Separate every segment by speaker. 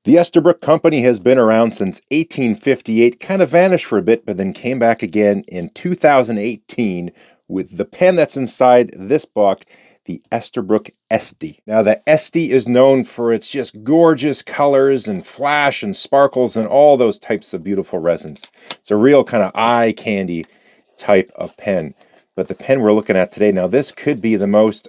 Speaker 1: The Esterbrook Company has been around since 1858, kind of vanished for a bit, but then came back again in 2018 with the pen that's inside this book, the Esterbrook Estie. Now, the Estie is known for its just gorgeous colors and flash and sparkles and all those types of beautiful resins. It's a real kind of eye candy type of pen. But the pen we're looking at today, now this could be the most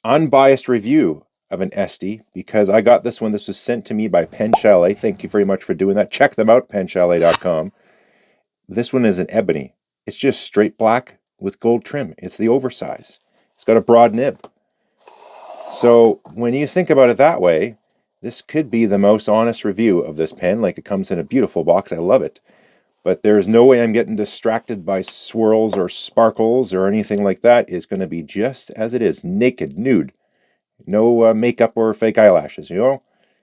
Speaker 1: unbiased review of an Estie because I got this one. This was sent to me by Pen Chalet. Thank you very much for doing that. Check them out, penchalet.com. This one is an Ebony. It's just straight black with gold trim. It's the oversize. It's got a broad nib. So when you think about it that way, this could be the most honest review of this pen. Like, it comes in a beautiful box. I love it. But there's no way I'm getting distracted by swirls or sparkles or anything like that. It's going to be just as it is, naked, nude. No makeup or fake eyelashes,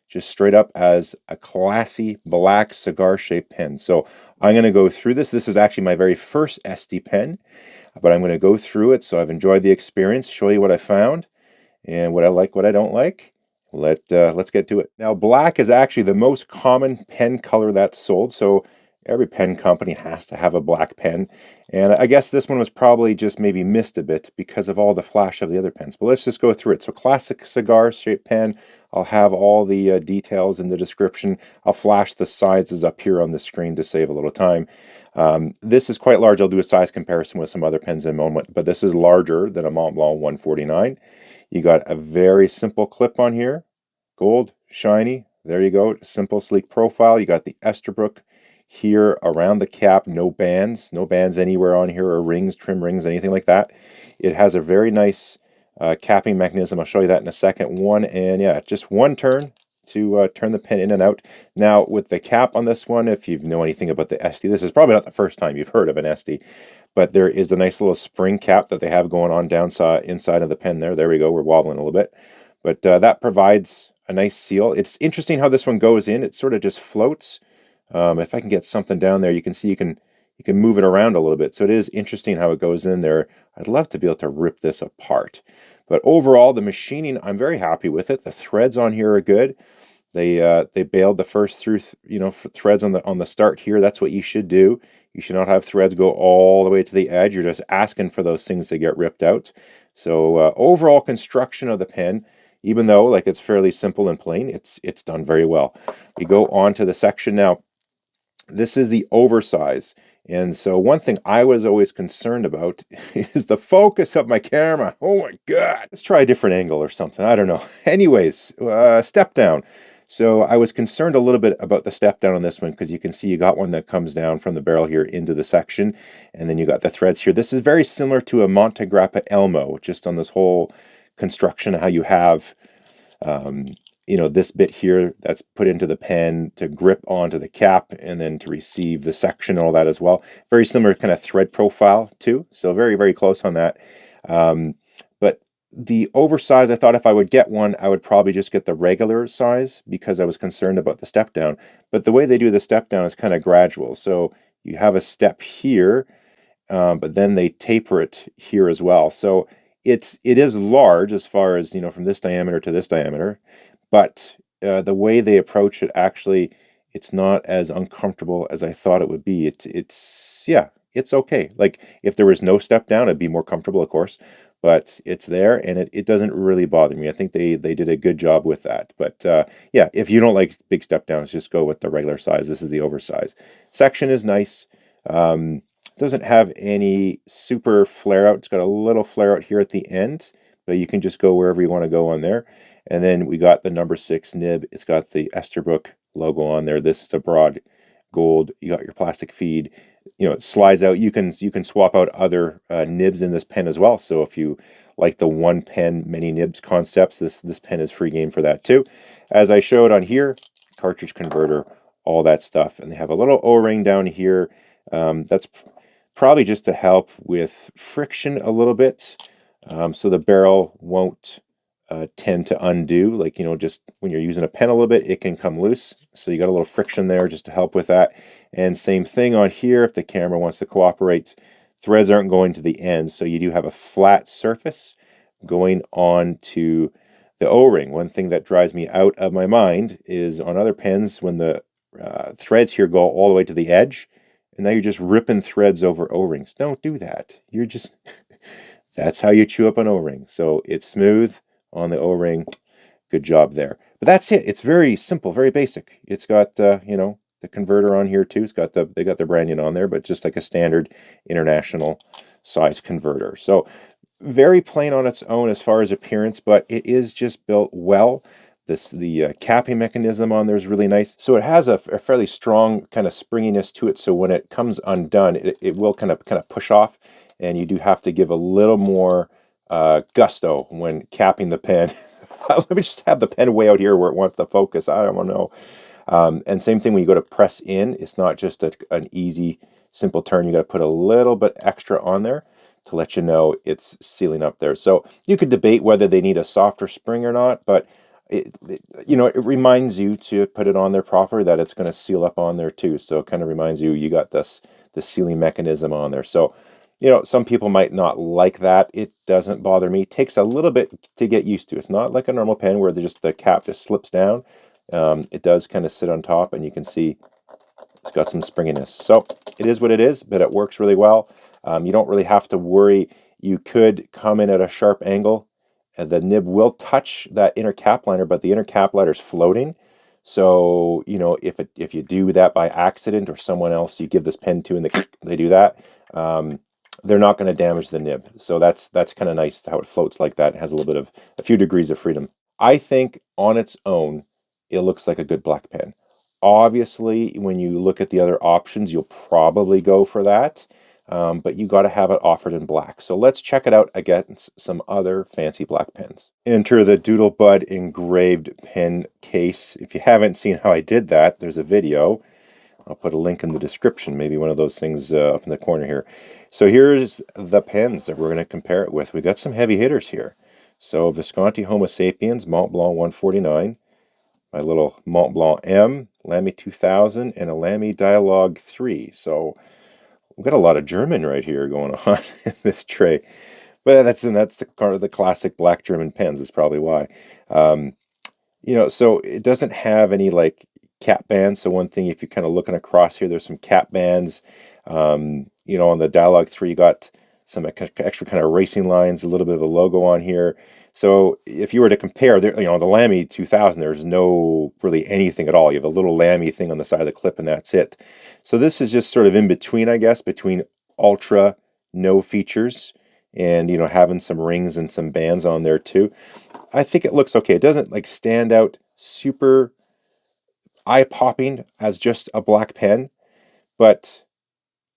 Speaker 1: just straight up as a classy black cigar-shaped pen. So I'm going to go through this. This is actually my very first Estie pen, but I'm going to go through it. So I've enjoyed the experience, show you what I found and what I like, what I don't like. Let's get to it. Now, black is actually the most common pen color that's sold. So every pen company has to have a black pen. And I guess this one was probably just maybe missed a bit because of all the flash of the other pens. But let's just go through it. So classic cigar-shaped pen. I'll have all the details in the description. I'll flash the sizes up here on the screen to save a little time. This is quite large. I'll do a size comparison with some other pens in a moment. But this is larger than a Mont Blanc 149. You got a very simple clip on here. Gold, shiny. There you go. Simple, sleek profile. You got the Esterbrook here around the cap, no bands anywhere on here, or rings, trim rings, anything like that. It has a very nice capping mechanism. I'll show you that in a second. And yeah, just one turn to turn the pen in and out. Now, with the cap on this one, if you know anything about the Estie, this is probably not the first time you've heard of an Estie, but there is a nice little spring cap that they have going on inside of the pen there. There we go. We're wobbling a little bit. But that provides a nice seal. It's interesting how this one goes in. It sort of just floats. If I can get something down there, you can see you can move it around a little bit. So it is interesting how it goes in there. I'd love to be able to rip this apart. But overall, the machining, I'm very happy with it. The threads on here are good. They bailed the first through threads on the start here. That's what you should do. You should not have threads go all the way to the edge. You're just asking for those things to get ripped out. So overall construction of the pen, even though like it's fairly simple and plain, it's done very well. We go on to the section now. This is the oversize. And so one thing I was always concerned about is the focus of my camera. Oh my God. Let's try a different angle or something. I don't know. Anyways, step down. So I was concerned a little bit about the step down on this one because you can see you got one that comes down from the barrel here into the section. And then you got the threads here. This is very similar to a Montegrappa Elmo, just on this whole construction, how you have this bit here that's put into the pen to grip onto the cap and then to receive the section and all that as well. Very similar kind of thread profile too. So very, very close on that. But the oversize, I thought if I would get one, I would probably just get the regular size because I was concerned about the step down. But the way they do the step down is kind of gradual. So you have a step here, but then they taper it here as well. So it is large as far as, from this diameter to this diameter. But the way they approach it, actually, it's not as uncomfortable as I thought it would be. It's okay. Like, if there was no step down, it'd be more comfortable, of course. But it's there, and it doesn't really bother me. I think they did a good job with that. But yeah, if you don't like big step downs, just go with the regular size. This is the oversize. Section is nice. Doesn't have any super flare out. It's got a little flare out here at the end, but you can just go wherever you want to go on there. And then we got the number 6 nib. It's got the Esterbrook logo on there. This is a broad gold. You got your plastic feed. It slides out. You can swap out other nibs in this pen as well. So if you like the one pen, many nibs concepts, this pen is free game for that too. As I showed on here, cartridge converter, all that stuff. And they have a little O-ring down here. That's probably just to help with friction a little bit. So the barrel won't tend to undo, like, just when you're using a pen a little bit, it can come loose. So you got a little friction there just to help with that. And same thing on here, if the camera wants to cooperate, threads aren't going to the end. So you do have a flat surface going on to The O-ring, one thing that drives me out of my mind is on other pens when the threads here go all the way to the edge, and now you're just ripping threads over O-rings. Don't do that. You're just, that's how you chew up an O-ring. So it's smooth on the O-ring. Good job there. But that's it. It's very simple, very basic. It's got, the converter on here too. They got their branding on there, but just like a standard international size converter. So very plain on its own as far as appearance, but it is just built well. The capping mechanism on there is really nice. So it has a fairly strong kind of springiness to it. So when it comes undone, it will kind of push off, and you do have to give a little more gusto when capping the pen. Let me just have the pen way out here where it wants the focus. I don't know. And same thing when you go to press in. It's not just an easy, simple turn. You got to put a little bit extra on there to let you know it's sealing up there. So you could debate whether they need a softer spring or not, but it reminds you to put it on there proper, that it's going to seal up on there too. So it kind of reminds you got the sealing mechanism on there. So, some people might not like that. It doesn't bother me. It takes a little bit to get used to. It's not like a normal pen where the cap just slips down. It does kind of sit on top, and you can see it's got some springiness. So it is what it is, but it works really well. You don't really have to worry. You could come in at a sharp angle, and the nib will touch that inner cap liner, but the inner cap liner is floating. So, if you do that by accident, or someone else you give this pen to and they do that, they're not going to damage the nib. So that's kind of nice how it floats like that. It has a few degrees of freedom. I think on its own, it looks like a good black pen. Obviously, when you look at the other options, you'll probably go for that. But you got to have it offered in black. So let's check it out against some other fancy black pens. Enter the Doodlebud engraved pen case. If you haven't seen how I did that, there's a video. I'll put a link in the description, maybe one of those things up in the corner here. So here's the pens that we're going to compare it with. We got some heavy hitters here. So Visconti Homo Sapiens, Mont Blanc 149, my little Mont Blanc M, Lamy 2000, and a Lamy Dialogue 3. So we've got a lot of German right here going on in this tray. But that's the classic black German pens. That's probably why. So it doesn't have any like cap bands. So one thing, if you're kind of looking across here, there's some cap bands. On the Dialogue 3, you got some extra kind of racing lines, a little bit of a logo on here. So if you were to compare, the Lamy 2000, there's no really anything at all. You have a little Lamy thing on the side of the clip, and that's it. So this is just sort of in between, I guess, between ultra no features and having some rings and some bands on there too. I think it looks okay. It doesn't like stand out super eye-popping as just a black pen, but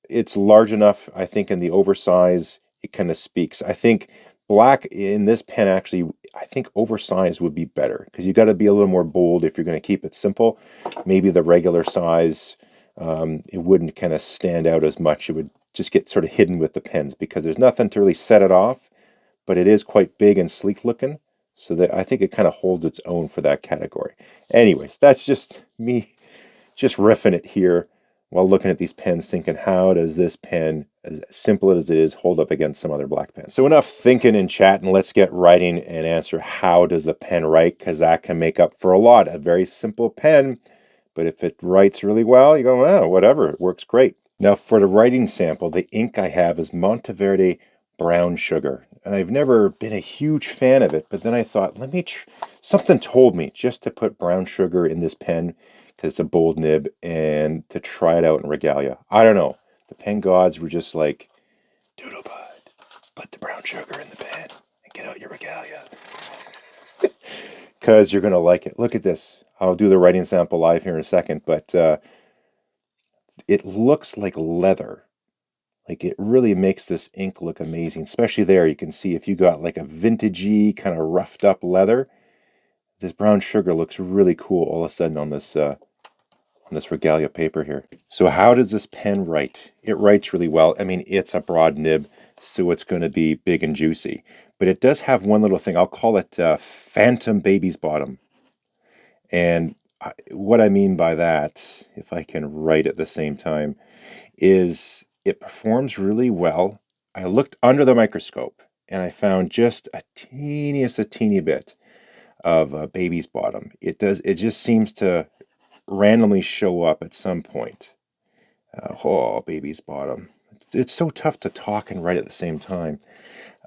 Speaker 1: it's large enough, I think, in the oversize, it kind of speaks. I think black in this pen, actually, I think oversized would be better, because you got to be a little more bold if you're going to keep it simple. Maybe the regular size, it wouldn't kind of stand out as much. It would just get sort of hidden with the pens, because there's nothing to really set it off, but it is quite big and sleek looking. So that I think it kind of holds its own for that category. Anyways, that's just me just riffing it here while looking at these pens, thinking, how does this pen, as simple as it is, hold up against some other black pens? So enough thinking and chatting. Let's get writing and answer, how does the pen write? Because that can make up for a lot. A very simple pen, but if it writes really well, you go, oh, whatever, it works great. Now for the writing sample, the ink I have is Monteverde brown sugar. And I've never been a huge fan of it, but then I thought, something told me just to put brown sugar in this pen, because it's a bold nib, and to try it out in Regalia. I don't know. The pen gods were just like, Doodlebud, put the brown sugar in the pen and get out your Regalia. Because you're going to like it. Look at this. I'll do the writing sample live here in a second, but it looks like leather. Like, it really makes this ink look amazing, especially there. You can see if you got like a vintagey kind of roughed up leather, this brown sugar looks really cool all of a sudden on this Regalia paper here. So how does this pen write? It writes really well. I mean, it's a broad nib, so it's going to be big and juicy. But it does have one little thing. I'll call it Phantom Baby's Bottom. And what I mean by that, if I can write at the same time, is it performs really well. I looked under the microscope and I found just a teeny bit of Baby's Bottom. It just seems to randomly show up at some point. Oh, Baby's Bottom. It's so tough to talk and write at the same time.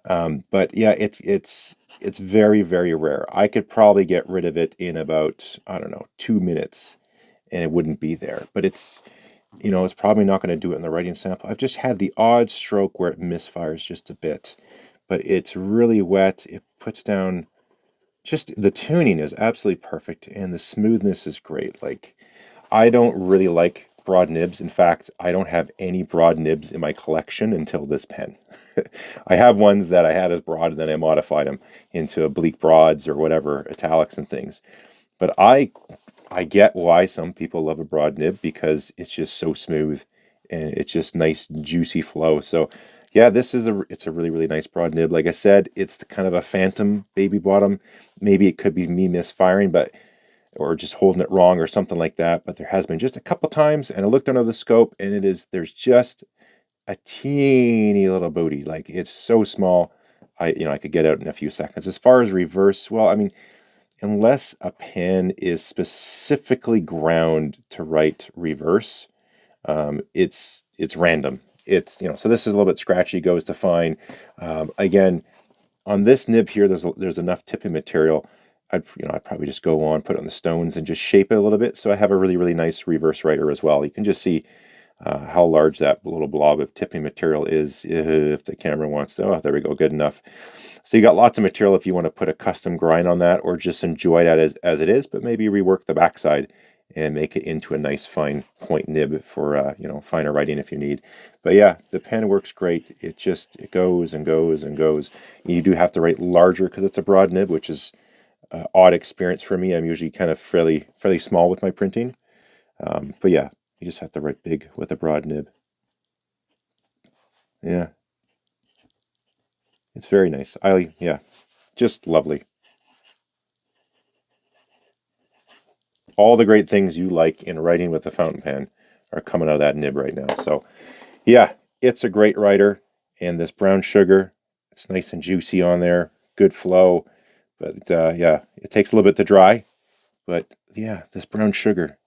Speaker 1: But yeah, it's very, very rare. I could probably get rid of it in about, I don't know, 2 minutes and it wouldn't be there. But it's probably not going to do it in the writing sample. I've just had the odd stroke where it misfires just a bit, but it's really wet. It puts down, just the tuning is absolutely perfect and the smoothness is great. Like, I don't really like broad nibs. In fact, I don't have any broad nibs in my collection until this pen. I have ones that I had as broad and then I modified them into oblique broads or whatever, italics and things. But I get why some people love a broad nib, because it's just so smooth and it's just nice juicy flow. So yeah, it's a really, really nice broad nib. Like I said, it's kind of a phantom Baby Bottom. Maybe it could be me misfiring, or just holding it wrong or something like that. But there has been just a couple times, and I looked under the scope, and there's just a teeny little booty. Like, it's so small, I could get out in a few seconds. As far as reverse, well, I mean, unless a pen is specifically ground to write reverse, it's random. So this is a little bit scratchy, goes to fine. Again, on this nib here, there's enough tipping material. I'd probably just go on, put it on the stones, and just shape it a little bit. So I have a really, really nice reverse writer as well. You can just see how large that little blob of tipping material is if the camera wants to. Oh, there we go, good enough. So you got lots of material if you want to put a custom grind on that, or just enjoy that as it is, but maybe rework the backside and make it into a nice fine point nib for finer writing if you need. But yeah, the pen works great. It goes and goes and goes. You do have to write larger because it's a broad nib, which is odd experience for me. I'm usually kind of fairly small with my printing. But yeah, you just have to write big with a broad nib. Yeah. It's very nice. Just lovely. All the great things you like in writing with a fountain pen are coming out of that nib right now. So yeah, it's a great writer. And this brown sugar, it's nice and juicy on there. Good flow. But yeah, it takes a little bit to dry. But yeah, this brown sugar,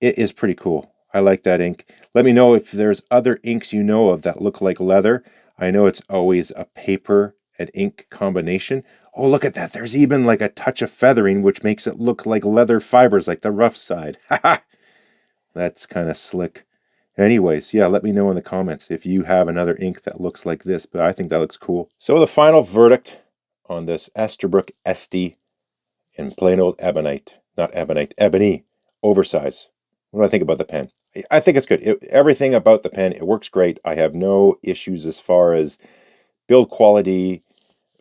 Speaker 1: it is pretty cool. I like that ink. Let me know if there's other inks you know of that look like leather. I know it's always a paper and ink combination. Oh, look at that. There's even like a touch of feathering, which makes it look like leather fibers, like the rough side. That's kind of slick. Anyways, yeah, let me know in the comments if you have another ink that looks like this, but I think that looks cool. So the final verdict on this Esterbrook Estie in plain old Ebony Oversize. What do I think about the pen? I think it's good. Everything about the pen, it works great. I have no issues as far as build quality,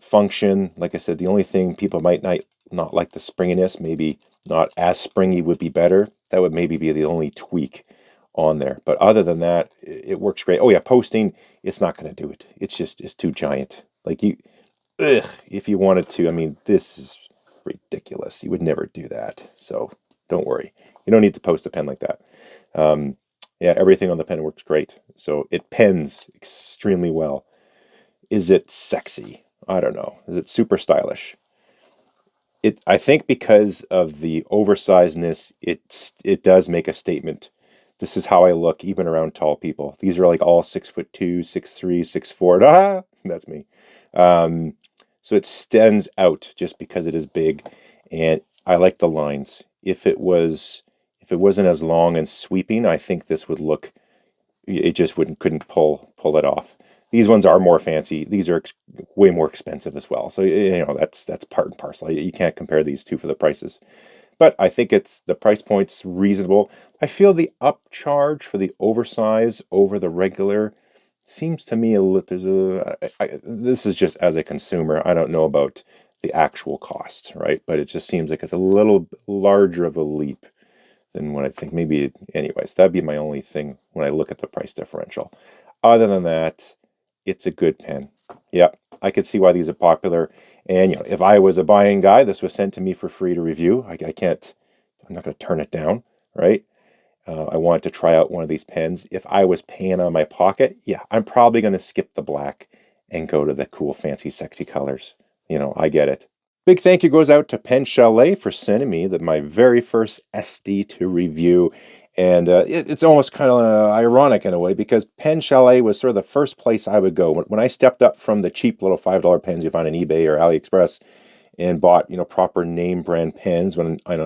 Speaker 1: function. Like I said, the only thing people might not like the springiness, maybe not as springy would be better. That would maybe be the only tweak on there. But other than that, it works great. Oh yeah, posting, it's not going to do it. It's too giant. Like if you wanted to, I mean, this is ridiculous. You would never do that. So don't worry. You don't need to post a pen like that. Yeah, everything on the pen works great. So it pens extremely well. Is it sexy? I don't know. Is it super stylish? I think because of the oversizedness, it does make a statement. This is how I look even around tall people. These are like all 6'2", 6'3", 6'4". Ah, that's me. So it stands out just because it is big, and I like the lines. If it wasn't as long and sweeping, I think this would look. It just couldn't pull it off. These ones are more fancy. These are way more expensive as well. So that's part and parcel. You can't compare these two for the prices. But I think the price point's reasonable. I feel the upcharge for the oversize over the regular seems to me a little. This is just as a consumer. I don't know about the actual cost, right? But it just seems like it's a little larger of a leap than what I think. Maybe, anyways, that'd be my only thing when I look at the price differential. Other than that, it's a good pen. Yeah, I could see why these are popular. And if I was a buying guy, this was sent to me for free to review. I'm not going to turn it down, right? I wanted to try out one of these pens. If I was paying on my pocket, yeah, I'm probably going to skip the black and go to the cool, fancy, sexy colors. I get it. Big thank you goes out to Pen Chalet for sending me my very first SD to review. And it's almost kind of ironic in a way because Pen Chalet was sort of the first place I would go. When I stepped up from the cheap little $5 pens you find on eBay or AliExpress and bought, proper name brand pens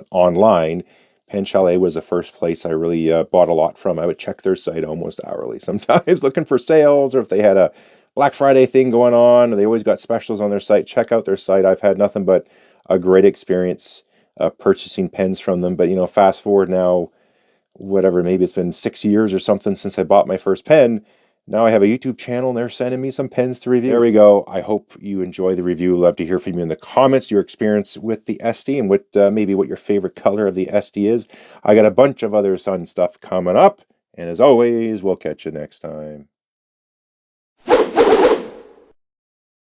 Speaker 1: online, Pen Chalet was the first place I really bought a lot from. I would check their site almost hourly sometimes looking for sales, or if they had a Black Friday thing going on. They always got specials on their site. Check out their site. I've had nothing but a great experience purchasing pens from them. But, fast forward now, whatever, maybe it's been 6 years or something since I bought my first pen. Now I have a YouTube channel and they're sending me some pens to review. There we go. I hope you enjoy the review. Love to hear from you in the comments, your experience with the Estie and maybe what your favorite color of the Estie is. I got a bunch of other fun stuff coming up. And as always, we'll catch you next time.